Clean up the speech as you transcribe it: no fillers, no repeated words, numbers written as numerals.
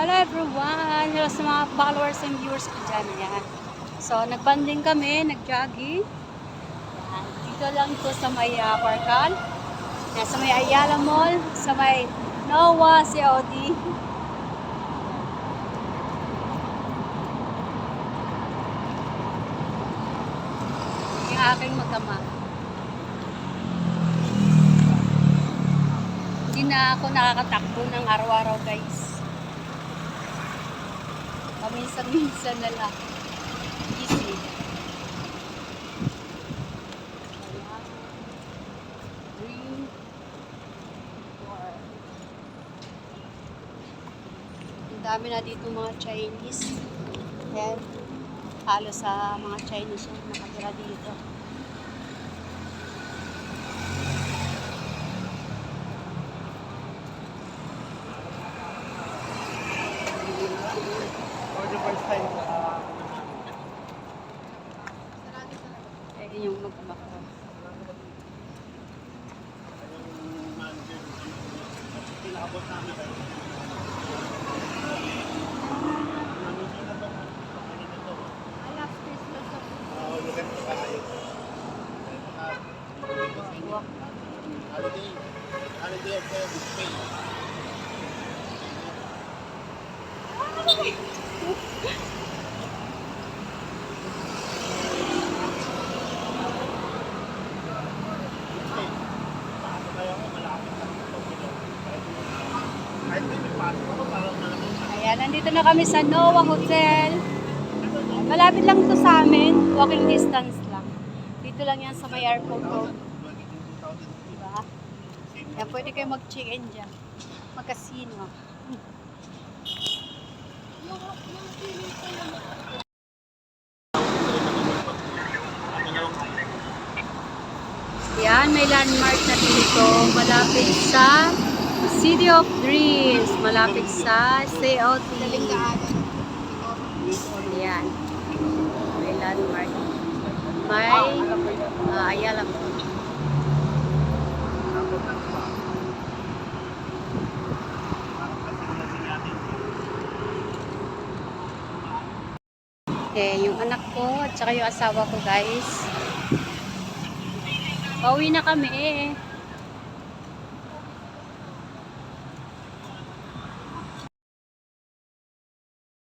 Hello everyone! Hello sa mga followers and viewers ko dyan. Yan. So, nagbanding kami, nag-jogging. Yan. Dito lang ito sa may Parkal. Yan, sa may Ayala Mall, sa may Nowa COD. Yung aking magama. Hindi na ako nakakatakbo ng araw-araw, guys. Paminsan-minsan na lang. Easy. Green. Ang dami na dito mga Chinese. Yan. Halos sa mga Chinese yung nakatira dito. Yung magkama ko. Holiday of Spain. Ayan, nandito na kami sa Nowa Hotel. Malapit lang ito sa amin. Walking distance lang. Dito lang yan sa may airport road. Diba? Yan, pwede kayo mag-check-in dyan. Mag-casino. Yan, may landmark na dito. Malapit sa City of Dreams. Malapit sa COT. Yan. May landmark. May Ayala po. Yung anak ko at saka yung asawa ko, guys. Pauwi na kami.